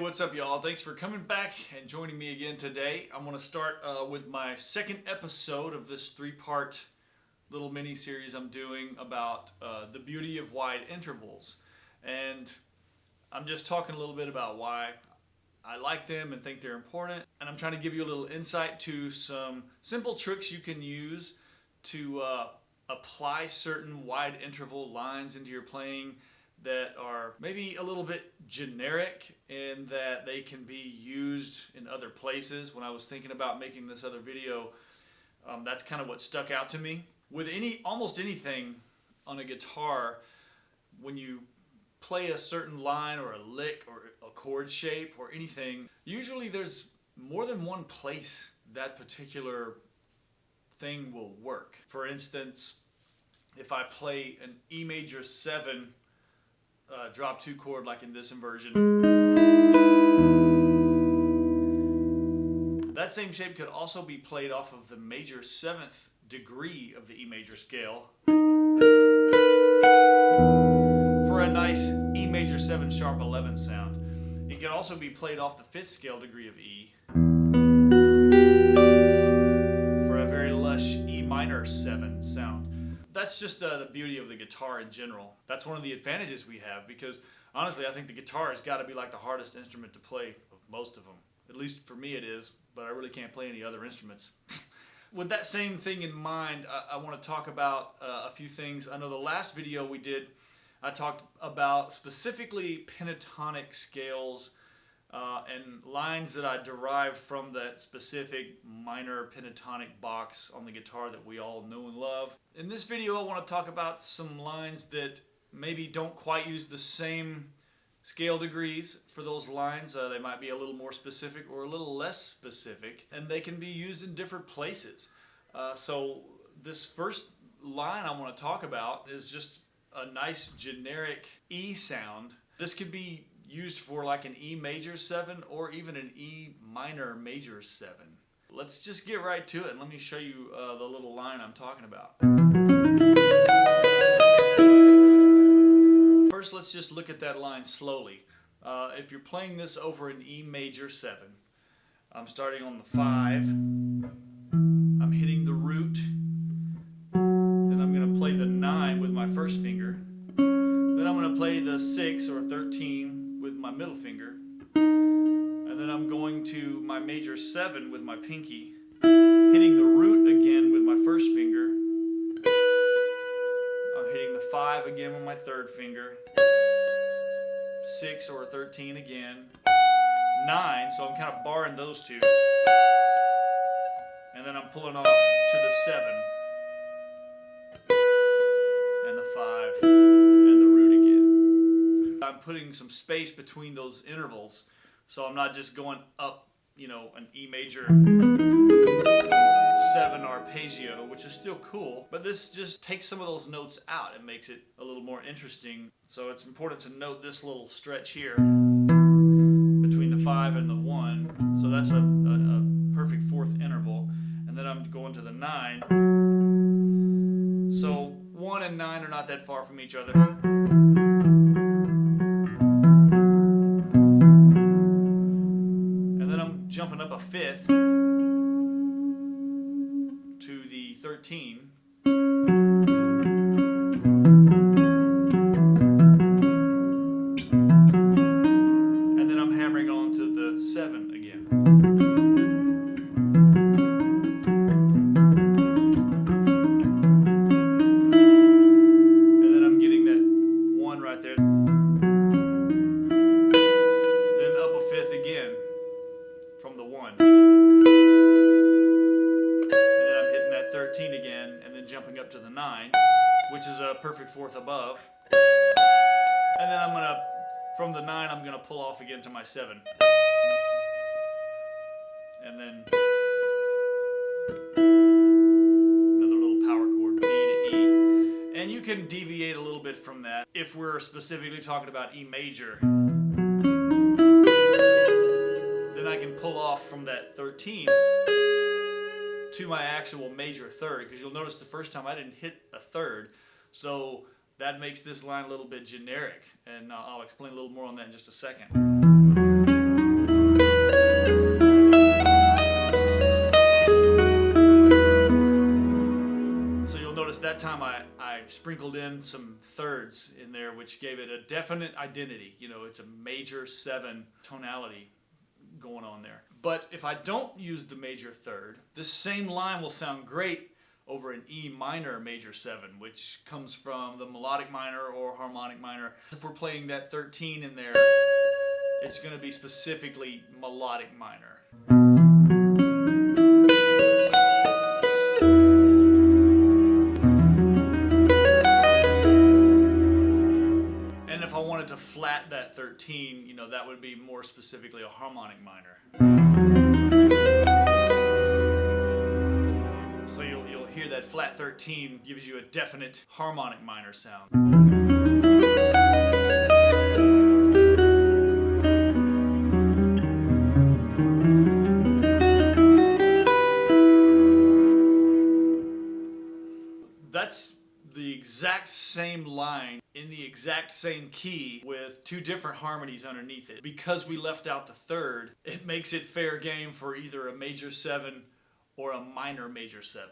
what's up, y'all? Thanks for coming back and joining me again today. I'm going to start with my second episode of this three-part little mini-series I'm doing about the beauty of wide intervals. And I'm just talking a little bit about why I like them and think they're important. And I'm trying to give you a little insight to some simple tricks you can use to apply certain wide interval lines into your playing that are maybe a little bit generic in that they can be used in other places. When I was thinking about making this other video, that's kind of what stuck out to me. With almost anything on a guitar, when you play a certain line or a lick or a chord shape or anything, usually there's more than one place that particular thing will work. For instance, if I play an E major 7 drop 2 chord like in this inversion, that same shape could also be played off of the major 7th degree of the E major scale for a nice E major 7 sharp 11 sound. It could also be played off the 5th scale degree of E for a very lush E minor 7 sound. That's just the beauty of the guitar in general. That's one of the advantages we have, because honestly I think the guitar has got to be like the hardest instrument to play of most of them. At least for me it is, but I really can't play any other instruments. With that same thing in mind, I want to talk about a few things. I know the last video we did, I talked about specifically pentatonic scales and lines that I derived from that specific minor pentatonic box on the guitar that we all know and love. In this video I want to talk about some lines that maybe don't quite use the same scale degrees for those lines. They might be a little more specific or a little less specific, and they can be used in different places. So this first line I want to talk about is just a nice generic E sound. This could be used for like an E major 7 or even an E minor major 7. Let's just get right to it and let me show you the little line I'm talking about. First, let's just look at that line slowly. If you're playing this over an E major 7, I'm starting on the 5, I'm hitting the root, then I'm going to play the 9 with my first finger, then I'm going to play the 6 or 13 with my middle finger, and then I'm going to my major 7 with my pinky, hitting the root again with my first finger, I'm hitting the 5 again with my third finger, 6 or 13 again, 9, so I'm kind of barring those two, and then I'm pulling off to the 7 and the 5 and the root again. I'm putting some space between those intervals, so I'm not just going up, an E major 7 arpeggio, which is still cool, but this just takes some of those notes out and makes it a little more interesting. So it's important to note this little stretch here between the 5 and the 1. So that's a perfect fourth interval. And then I'm going to the 9. So 1 and 9 are not that far from each other. And then I'm jumping up a 5th to the 13. And then I'm hammering on to the 7 again. And then I'm getting that 1 right there. Then up a 5th again from the 1. 13 again, and then jumping up to the 9, which is a perfect fourth above. And then from the 9, I'm gonna pull off again to my 7. And then another little power chord, B to E. And you can deviate a little bit from that if we're specifically talking about E major. Then I can pull off from that 13 to my actual major 3rd, because you'll notice the first time I didn't hit a 3rd, so that makes this line a little bit generic, and I'll explain a little more on that in just a second. course, that time I sprinkled in some thirds in there, which gave it a definite identity. You know, it's a major 7 tonality going on there. But if I don't use the major third, this same line will sound great over an E minor major 7, which comes from the melodic minor or harmonic minor. If we're playing that 13 in there, it's going to be specifically melodic minor. And if I wanted to flat that 13, you know, that would be more specifically a harmonic minor. So you'll hear that flat 13 gives you a definite harmonic minor sound. That's the exact same line in the exact same key with 2 different harmonies underneath it. Because we left out the third, it makes it fair game for either a major 7 or a minor major 7.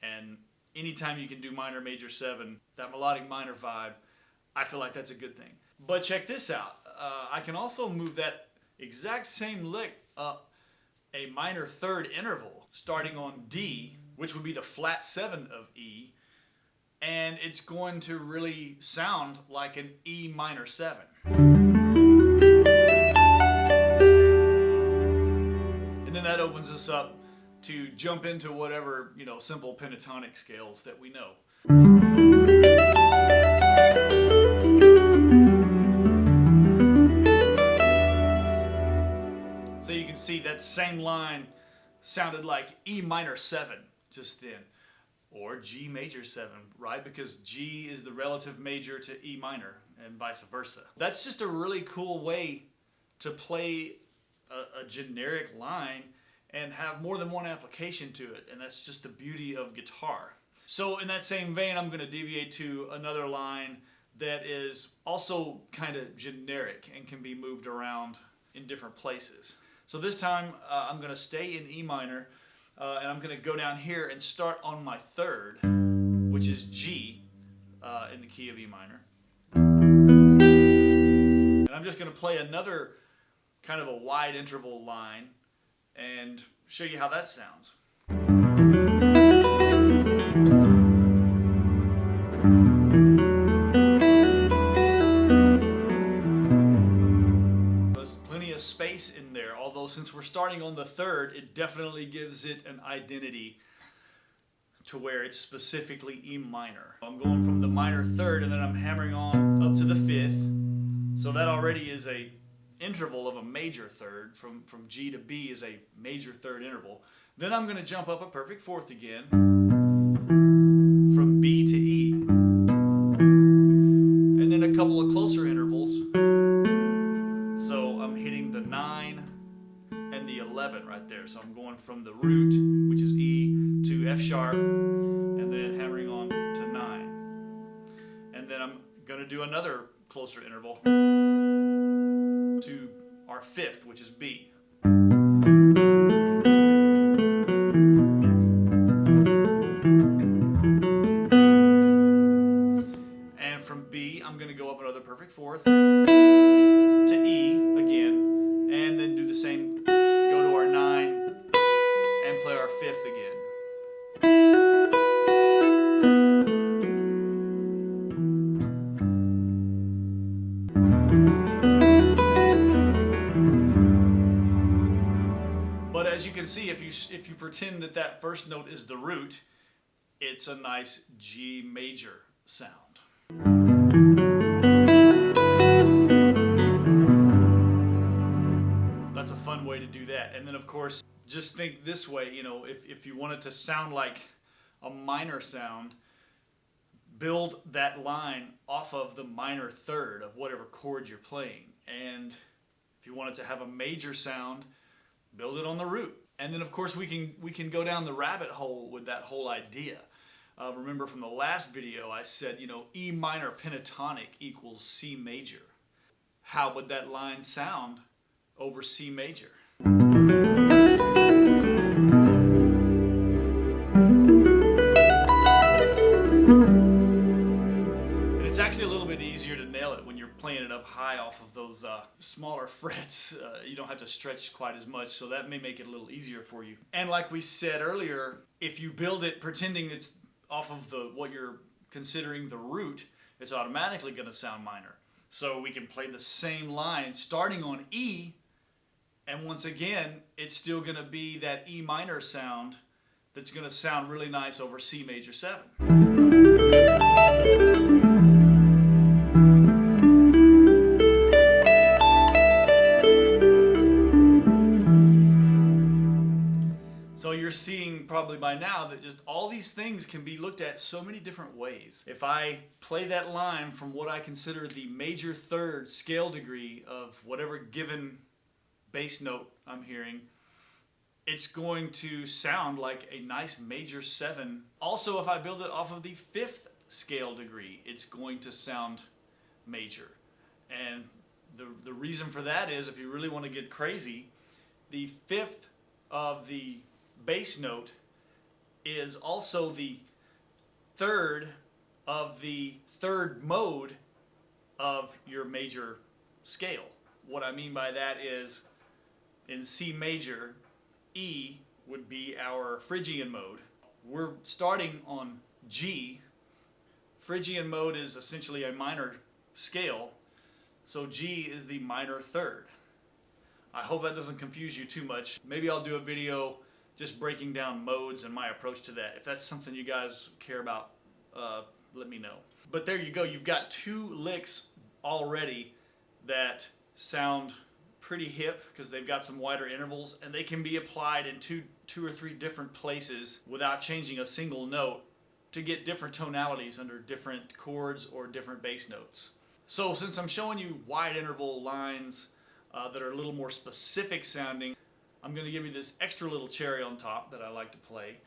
And anytime you can do minor major 7, that melodic minor vibe, I feel like that's a good thing. But check this out. I can also move that exact same lick up a minor third interval starting on D, which would be the flat 7 of E, and it's going to really sound like an E minor 7. And then that opens us up to jump into whatever, you know, simple pentatonic scales that we know. So you can see that same line sounded like E minor 7 just then, or G major 7, right? Because G is the relative major to E minor and vice versa. That's just a really cool way to play a generic line and have more than one application to it, and that's just the beauty of guitar. So in that same vein, I'm going to deviate to another line that is also kind of generic and can be moved around in different places. So this time I'm going to stay in E minor, and I'm going to go down here and start on my third, which is G in the key of E minor. And I'm just going to play another kind of a wide interval line and show you how that sounds. There's plenty of space in there, although since we're starting on the third, it definitely gives it an identity to where it's specifically E minor. I'm going from the minor third and then I'm hammering on up to the fifth, so that already is a interval of a major third. From G to B is a major third interval. Then I'm going to jump up a perfect fourth again from B to E, and then a couple of closer intervals. So I'm hitting the 9 and the 11 right there. So I'm going from the root, which is E, to F sharp, and then hammering on to 9. And then I'm going to do another closer interval to our fifth, which is B. And from B, I'm going to go up another perfect fourth to E again, and then do the same, go to our 9, and play our fifth again. As you can see, if you pretend that first note is the root, it's a nice G major sound. That's a fun way to do that. And then of course, just think this way, you know, if you want it to sound like a minor sound, build that line off of the minor third of whatever chord you're playing. And if you want it to have a major sound, build it on the root. And then of course we can go down the rabbit hole with that whole idea. Remember from the last video I said, you know, E minor pentatonic equals C major. How would that line sound over C major? nail it when you're playing it up high off of those smaller frets. You don't have to stretch quite as much, so that may make it a little easier for you. And like we said earlier, if you build it pretending it's off of what you're considering the root, it's automatically going to sound minor. So we can play the same line starting on E, and once again, it's still going to be that E minor sound that's going to sound really nice over C major 7. So you're seeing probably by now that just all these things can be looked at so many different ways. If I play that line from what I consider the major third scale degree of whatever given bass note I'm hearing, it's going to sound like a nice major 7. Also, if I build it off of the 5th scale degree, it's going to sound major. And the reason for that is, if you really want to get crazy, the 5th of the bass note is also the 3rd of the 3rd mode of your major scale. What I mean by that is, in C major, E would be our Phrygian mode. We're starting on G. Phrygian mode is essentially a minor scale, so G is the minor 3rd. I hope that doesn't confuse you too much. Maybe I'll do a video just breaking down modes and my approach to that. If that's something you guys care about, let me know. But there you go. You've got 2 licks already that sound pretty hip because they've got some wider intervals, and they can be applied in two or three different places without changing a single note to get different tonalities under different chords or different bass notes. So since I'm showing you wide interval lines that are a little more specific sounding, I'm going to give you this extra little cherry on top that I like to play.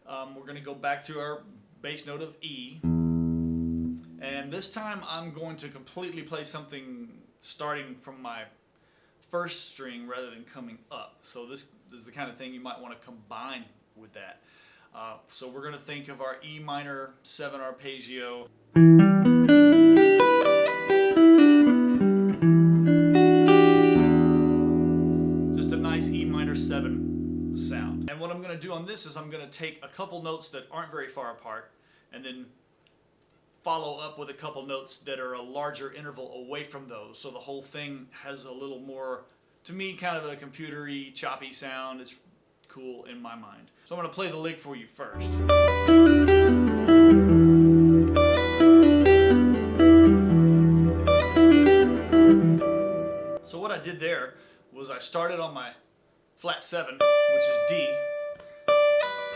We're going to go back to our bass note of E, and this time I'm going to completely play something starting from my first string rather than coming up. So this is the kind of thing you might want to combine with that. So we're going to think of our E minor 7 arpeggio. Just a nice E minor 7 sound. And what I'm going to do on this is I'm going to take a couple notes that aren't very far apart and then follow up with a couple notes that are a larger interval away from those, so the whole thing has a little more, to me, kind of a computery, choppy sound. It's cool in my mind. So I'm going to play the lick for you first. So what I did there was I started on my flat 7, which is D,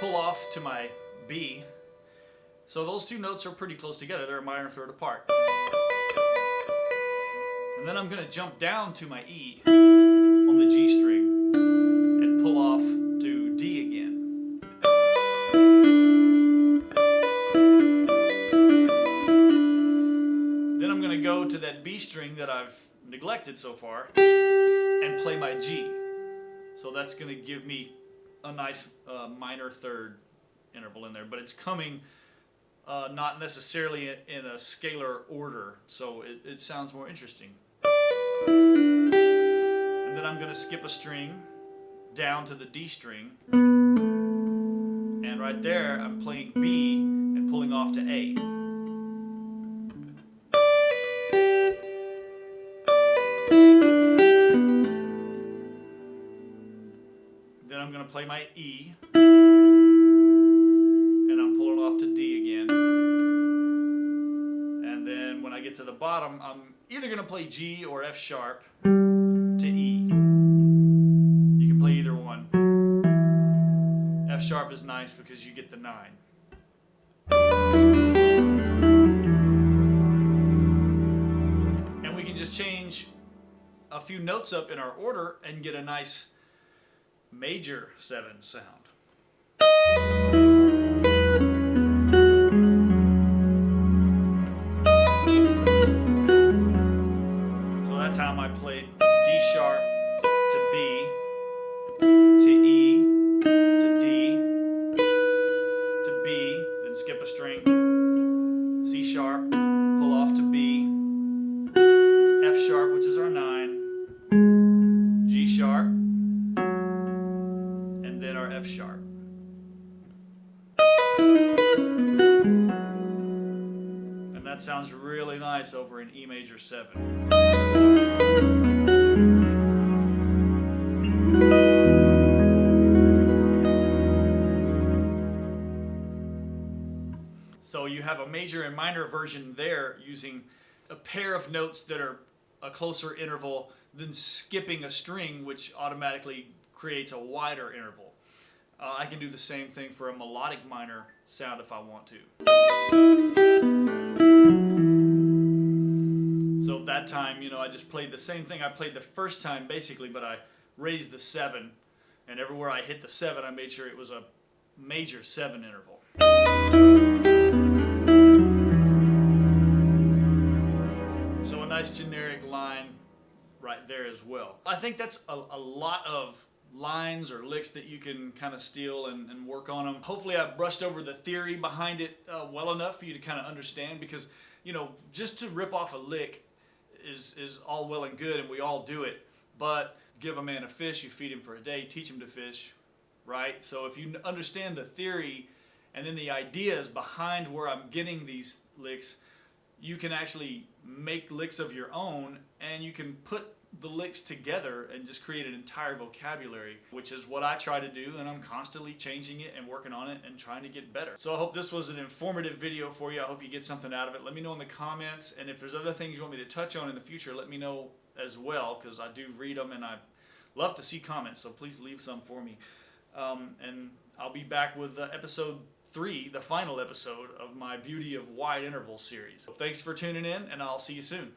pull off to my B. So those two notes are pretty close together. They're a minor 3rd apart. And then I'm going to jump down to my E on the G string and pull off to D again. Then I'm going to go to that B string that I've neglected so far and play my G. So that's going to give me a nice minor 3rd interval in there, but it's coming not necessarily in a scalar order, so it sounds more interesting. And then I'm going to skip a string down to the D string, and right there I'm playing B and pulling off to A. Then I'm going to play my E, and I'm pulling off to D again. And then when I get to the bottom, I'm either going to play G or F sharp to E. You can play either one. F sharp is nice because you get the 9. And we can just change a few notes up in our order and get a nice major 7 sound. So that's how I played D sharp to B, to E, to D, to B, then skip a string, C sharp, pull off to B, that sounds really nice over in E major 7. So you have a major and minor version there using a pair of notes that are a closer interval than skipping a string, which automatically creates a wider interval. I can do the same thing for a melodic minor sound if I want to. So that time, I just played the same thing I played the first time basically, but I raised the 7, and everywhere I hit the 7, I made sure it was a major 7 interval. So a nice generic line right there as well. I think that's a lot of lines or licks that you can kind of steal and work on them. Hopefully I brushed over the theory behind it well enough for you to kind of understand, because just to rip off a lick is all well and good, and we all do it, but give a man a fish, you feed him for a day, teach him to fish, right? So if you understand the theory and then the ideas behind where I'm getting these licks, you can actually make licks of your own, and you can put the licks together and just create an entire vocabulary, which is what I try to do, and I'm constantly changing it and working on it and trying to get better. So I hope this was an informative video for you. I hope you get something out of it. Let me know in the comments, and if there's other things you want me to touch on in the future, let me know as well, because I do read them and I love to see comments, so please leave some for me. And I'll be back with episode 3, the final episode of my Beauty of Wide Interval series. So thanks for tuning in, and I'll see you soon.